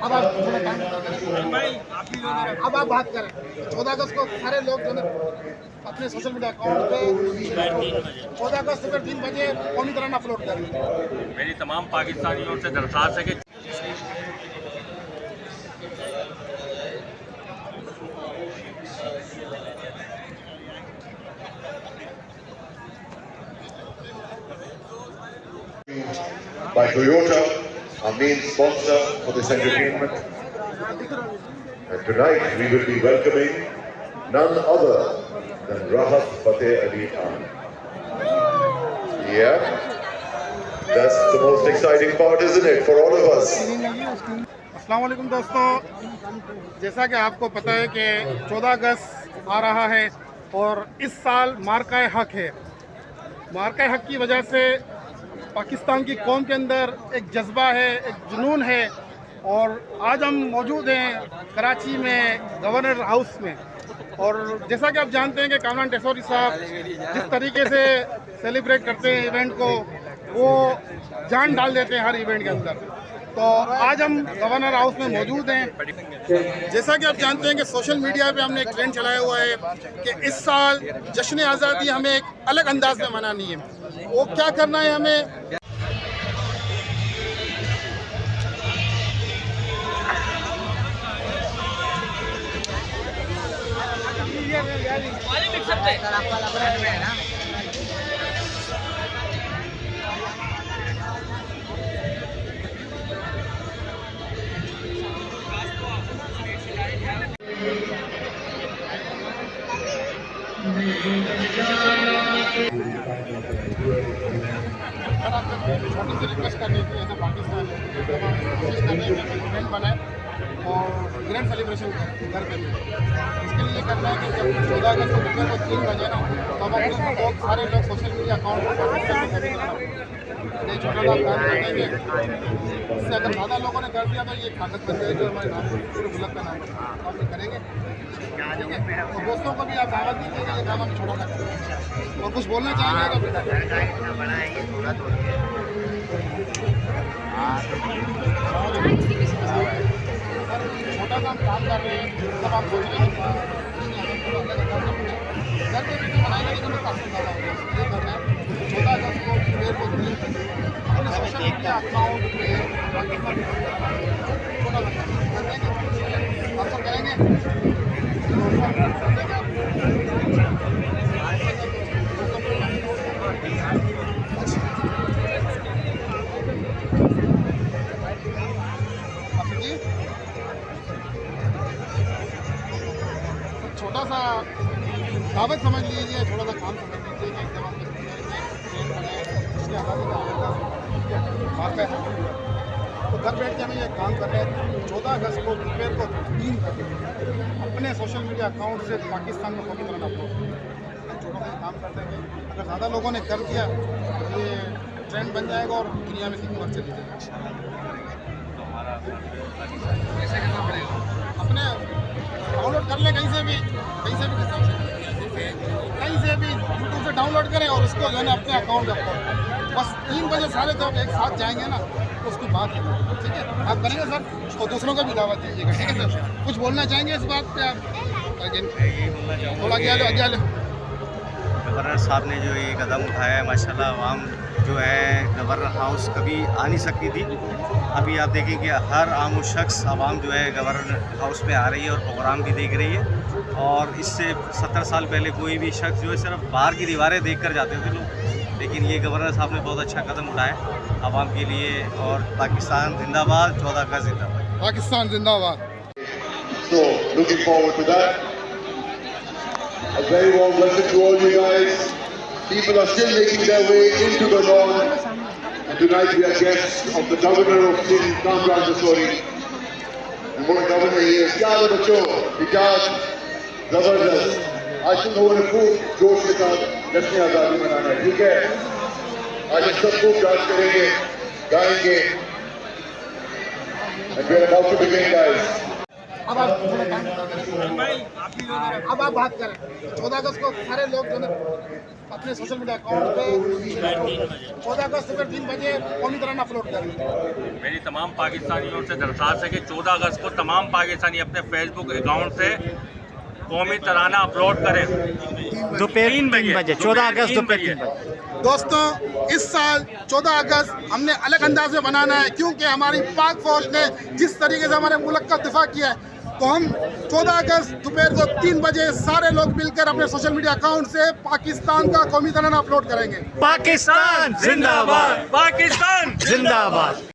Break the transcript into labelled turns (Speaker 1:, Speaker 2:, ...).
Speaker 1: अब आप थोड़ा टाइम अब आप बात करें। 14 अगस्त को सारे लोग जो है अपने सोशल मीडिया अकाउंट पे 14 अगस्त सुबह 3 बजे कौमी तरह अपलोड करें।
Speaker 2: मेरी तमाम पाकिस्तानियों से दरख्वास्त है कि
Speaker 3: by Toyota, our main sponsor for this entertainment. And tonight we will be welcoming none other than Rahat Fateh Ali Khan. Yeah, that's the most exciting part, isn't it, for all of us?
Speaker 1: अस्सलाम वालेकुम दोस्तों, जैसा कि आपको पता है कि 14 अगस्त आ रहा है और इस साल मार्का हक है। मार्का हक की वजह से पाकिस्तान की कौम के अंदर एक जज्बा है, एक जुनून है। और आज हम मौजूद हैं कराची में गवर्नर हाउस में। और जैसा कि आप जानते हैं कि कामरान टेसौरी साहब जिस तरीके से सेलिब्रेट करते हैं इवेंट को, वो जान डाल देते हैं हर इवेंट के अंदर। तो आज हम गवर्नर हाउस में मौजूद हैं। जैसा कि आप जानते हैं कि सोशल मीडिया पे हमने एक ट्रेंड चलाया हुआ है कि इस साल जश्न आज़ादी हमें एक अलग अंदाज में मनानी है। वो क्या करना है हमें, छोटी सी रिक्वेस्ट करनी थी ऐसा पाकिस्तान में, कोशिश करनी है कि इवेंट बनाए और ग्रैंड सेलिब्रेशन घर पे। इसके लिए करना है कि जब 14 अगस्त को दोपहर को 3 बजे ना, तब अपने लोग सारे लोग सोशल मीडिया अकाउंट पर ये छोटा सा काम करेंगे। इससे अगर ज़्यादा लोगों ने कर दिया तो ये ताकत बन जाएगी हमारे नाम पूरे मुल्क का नाम हम करेंगे। ठीक है, तो दोस्तों को भी आप दावत दीजिएगा, ये काम हम छोटा सा करेंगे। और कुछ बोलना चाहेंगे तो छोटा सा हम काम कर रहे हैं, तब आप सोच रहे हैं घर पे भी बनाएंगे लेकिन काफ़ी ज़्यादा होगा। ये करना है 14 अगस्त को सुबह को 3 बजे अपने सोशल मीडिया अकाउंट पे छोटा सा करेंगे। आप सब करेंगे। छोटा सा दावत समझ लीजिए, थोड़ा सा काम समझ लीजिए कि जब हम तो घर बैठ के हमें ये काम कर रहे हैं। 14 अगस्त को दोपहर को 3 बजे अपने सोशल मीडिया अकाउंट से पाकिस्तान में कॉपी करना अपलोड छोटा सा काम करते हैं। अगर ज़्यादा लोगों ने कर दिया तो ये ट्रेंड बन जाएगा और दुनिया में हिकमत चली जाएगी। अपने डाउनलोड कर लें कहीं से भी यूट्यूब से डाउनलोड करें और उसको जो है ना अपने अकाउंट में बस 3 बजे सारे जब एक साथ जाएंगे ना तो उसकी बात है। ठीक है, आप करेंगे सर, तो दूसरों को भी दावत दीजिएगा। ठीक है सर, कुछ बोलना चाहेंगे इस बात पे आप? थोड़ा आगे
Speaker 4: गवर्नर साहब ने जो ये कदम उठाया है, माशाल्लाह आवाम जो है गवर्नर हाउस कभी आ नहीं सकती थी। अभी आप देखें कि हर आम शख्स आवाम जो है गवर्नर हाउस में आ रही है और प्रोग्राम भी देख रही है। और इससे 70 साल पहले कोई भी शख्स जो है सिर्फ बाहर की दीवारें देख कर जाते थे लोग, लेकिन ये गवर्नर साहब ने बहुत अच्छा कदम उठाया आवाम के लिए। और पाकिस्तान जिंदाबाद, 14 अगस्त जिंदाबाद,
Speaker 1: पाकिस्तान जिंदाबाद।
Speaker 3: So, looking forward to that. A very warm welcome to all you guys. People are still making their way into the lawn. And tonight we are guests of the Governor of Sindh, Kamran Jesori. And what a governor he is. क्या है बच्चों, इजाज़ जबरदस्त। आज तुम लोगों ने खूब जोश के साथ जश्न आज़ादी मनाना है। ठीक है, आज हम सब खूब डांस करेंगे, गाएंगे। And we are about to begin, guys.
Speaker 1: अब आप थोड़ा टाइम अब आप बात करें 14 अगस्त को सारे लोग जो है अपने सोशल मीडिया अकाउंट पे 14 अगस्त सुबह 3 बजे कौमी तिरंगा अपलोड करें।
Speaker 2: मेरी तमाम पाकिस्तानियों से दरख्वास्त है कि 14 अगस्त को तमाम पाकिस्तानी अपने फेसबुक अकाउंट से कौमी तराना अपलोड करें
Speaker 5: दोपहर 3 बजे 14 अगस्त दोपहर 3 बजे।
Speaker 1: दोस्तों इस साल 14 अगस्त हमने अलग अंदाज में बनाना है क्योंकि हमारी पाक फौज ने जिस तरीके से हमारे मुल्क का दिफा किया है, तो हम 14 अगस्त दोपहर को 3 बजे सारे लोग मिलकर अपने सोशल मीडिया अकाउंट से पाकिस्तान का कौमी तिरंगा अपलोड करेंगे।
Speaker 5: पाकिस्तान जिंदाबाद,
Speaker 2: पाकिस्तान
Speaker 5: जिंदाबाद।